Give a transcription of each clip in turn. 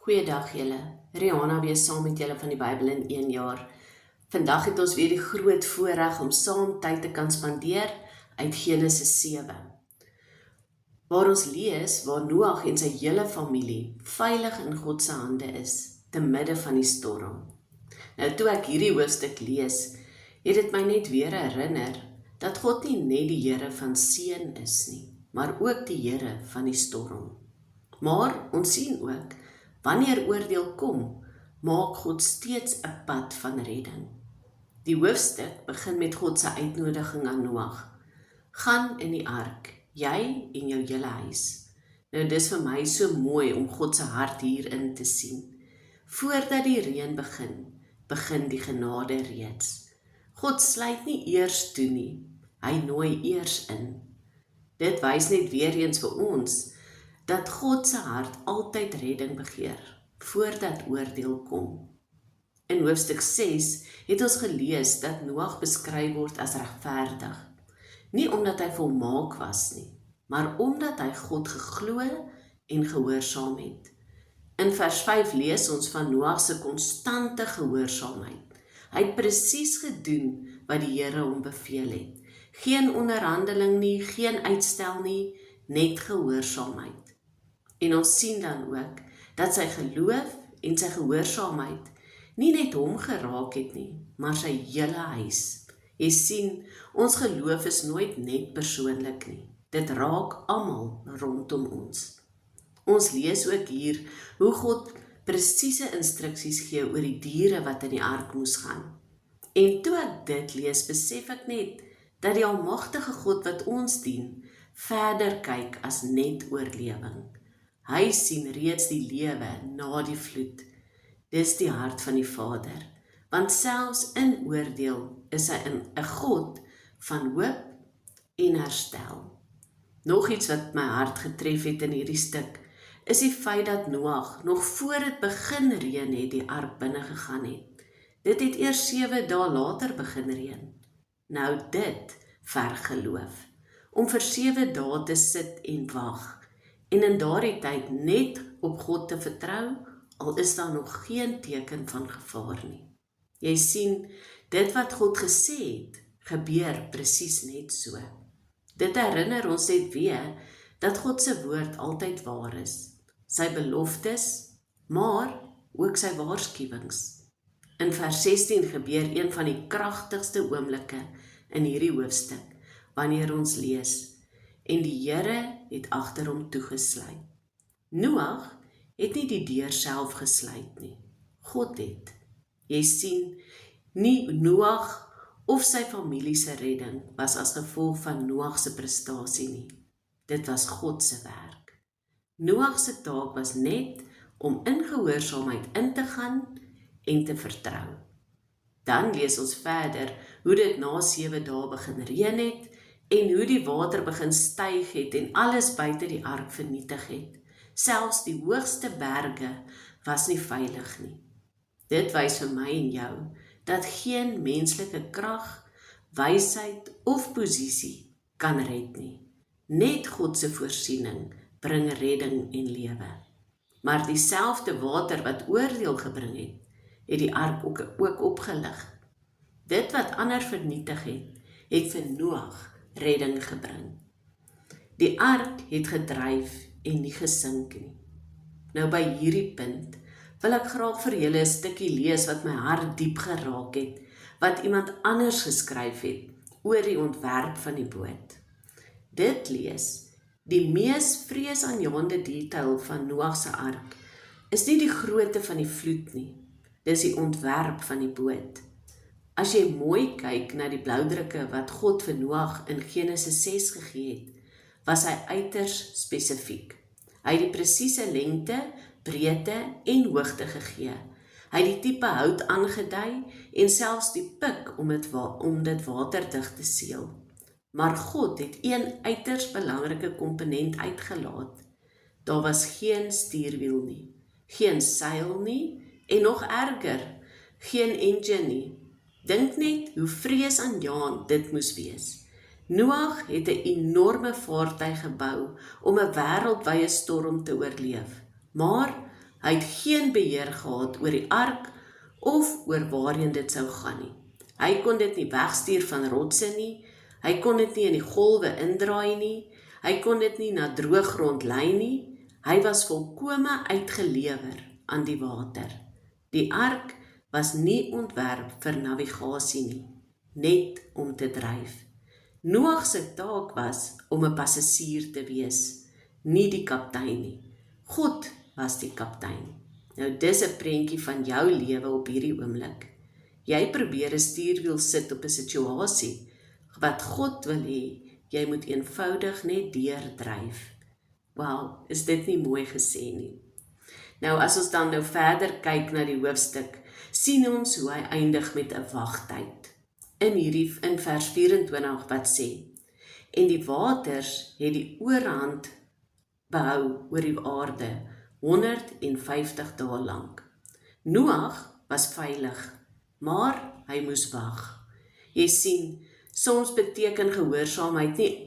Goeiedag julle, Rihanna weer saam met julle van die Bybel in 1 jaar. Vandag het ons weer die groot voorreg om saam tyd te kan spandeer uit Genesis 7. Waar ons lees waar Noag en sy hele familie veilig in God se hande is, te midde van die storm. Nou toe ek hierdie hoofstuk lees, het dit my net weer herinner dat God nie net die Here van seën is nie, maar ook die Here van die storm. Maar ons sien ook, wanneer oordeel kom, maak God steeds 'n pad van redding. Die hoofstuk begin met God se uitnodiging aan Noag. Gaan in die ark, jy en jou hele huis. Nou dis vir my so mooi om God se hart hierin te sien. Voordat die reën begin die genade reeds. God sluit nie eers toe nie, hy nooi eers in. Dit wys net weer eens vir ons, dat God se hart altyd redding begeer, voordat oordeel kom. In hoofstuk 6 het ons gelees dat Noag beskryf word as regverdig. Nie omdat hy volmaak was nie, maar omdat hy God geglo en gehoorsaam het. In vers 5 lees ons van Noag se konstante gehoorsaamheid. Hy het presies gedoen wat die Here hom beveel het. Geen onderhandeling nie, geen uitstel nie, net gehoorsaamheid. En ons sien dan ook dat sy geloof en sy gehoorsaamheid nie net hom geraak het nie, maar sy hele huis. Jy sien, ons geloof is nooit net persoonlik nie. Dit raak almal rondom ons. Ons lees ook hier hoe God presiese instruksies gee oor die diere wat in die ark moes gaan. En toe ek dit lees, besef ek net dat die almagtige God wat ons dien, verder kyk as net oorlewing. Hy sien reeds die lewe na die vloed. Dis die hart van die Vader, want selfs in oordeel is hy 'n God van hoop en herstel. Nog iets wat my hart getref het in hierdie stuk, is die feit dat Noag nog voor dit begin reën het die ark binne gegaan het. Dit het eers 7 dae later begin reën. Nou dit verg geloof, om vir 7 dae te sit en wag, en in daardie tyd net op God te vertrou, al is daar nog geen teken van gevaar nie. Jy sien, dit wat God gesê het, gebeur presies net so. Dit herinner ons net weer, dat God se woord altyd waar is. Sy beloftes, maar ook sy waarskuwings. In vers 16 gebeur een van die kragtigste oomblikke in hierdie hoofstuk, wanneer ons lees, en die Here het agter hom toegesluit. Noag het nie die deur self gesluit nie, God het. Jy sien, nie Noag of sy familie se redding was as gevolg van Noag se prestasie nie. Dit was God se werk. Noag se taak was net om in gehoorsaamheid in te gaan en te vertrou. Dan lees ons verder hoe dit na 7 dae begin reën het en hoe die water begin styg het en alles buite die ark vernietig het. Selfs die hoogste berge was nie veilig nie. Dit wys vir my en jou dat geen menslike krag, wysheid of posisie kan red nie. Net God se voorsiening bring redding en lewe. Maar dieselfde water wat oordeel gebring het die ark ook opgelig. Dit wat ander vernietig het vir Noag redding gebring. Die ark het gedryf en nie gesink nie. Nou by hierdie punt wil ek graag vir julle 'n stukkie lees wat my hart diep geraak het, wat iemand anders geskryf het oor die ontwerp van die boot. Dit lees, die mees vreesaanjaende detail van Noag se ark is nie die grootte van die vloed nie, dis die ontwerp van die boot. As jy mooi kyk na die bloudrukke wat God vir Noag in Genesis 6 gegee het, was hy uiters spesifiek. Hy het die presiese lengte, breedte en hoogte gegee. Hy het die tipe hout aangedui en selfs die pik om dit waterdig te seël. Maar God het een uiters belangrike komponent uitgelaat. Daar was geen stuurwiel nie, geen seil nie en nog erger, geen engine nie. Dink net hoe vreesaanjaend dit moes wees. Noag het 'n enorme vaartuig gebou om 'n wêreldwye storm te oorleef, maar Hy het geen beheer gehad oor die ark of oor waarheen dit sou gaan nie. Hy kon dit nie wegstuur van rotse nie, hy kon dit nie in die golwe indraai nie, hy kon dit nie na droë grond lei nie, hy was volkome uitgelewer aan die water. Die ark was nie ontwerp vir navigasie nie, net om te dryf. Noag se taak was om 'n passasier te wees, nie die kaptein nie. God was die kaptein. Nou dis 'n prentjie van jou lewe op hierdie oomblik. Jy probeer 'n stuurwiel sit op 'n situasie wat God wil hê, jy moet eenvoudig net deurdryf. Wel, is dit nie mooi gesê nie? Nou as ons dan nou verder kyk na die hoofstuk, sien ons hoe hy eindig met 'n wagtyd. In vers 24 wat sê, en die waters het die oorhand behou oor die aarde 150 dae lank. Noag was veilig, maar hy moes wag. Jy sien, soms beteken gehoorsaamheid nie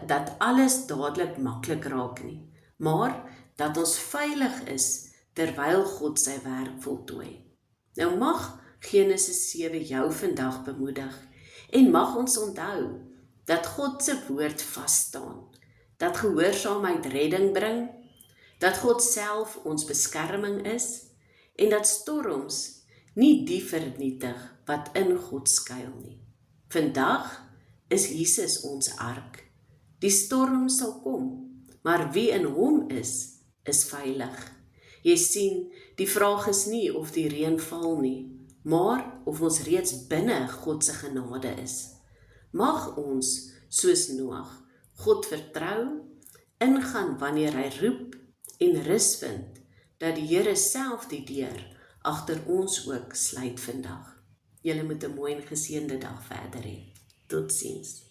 dat alles dadelik maklik raak nie, maar dat ons veilig is terwyl God sy werk voltooi. Nou mag Genesis 7 jou vandag bemoedig en mag ons onthou dat God se woord vasstaan, dat gehoorsaamheid redding bring, dat God self ons beskerming is en dat storms nie die vernietig wat in God skuil nie. Vandag is Jesus ons ark. Die storm sal kom, maar wie in hom is veilig. Jy sien, die vraag is nie of die reën val nie, maar of ons reeds binne God se genade is. Mag ons, soos Noag, God vertrou, ingaan wanneer hy roep en rus vind, dat die Here self die deur agter ons ook sluit vandag. Julle moet 'n mooi en geseënde dag verder hê. Totsiens.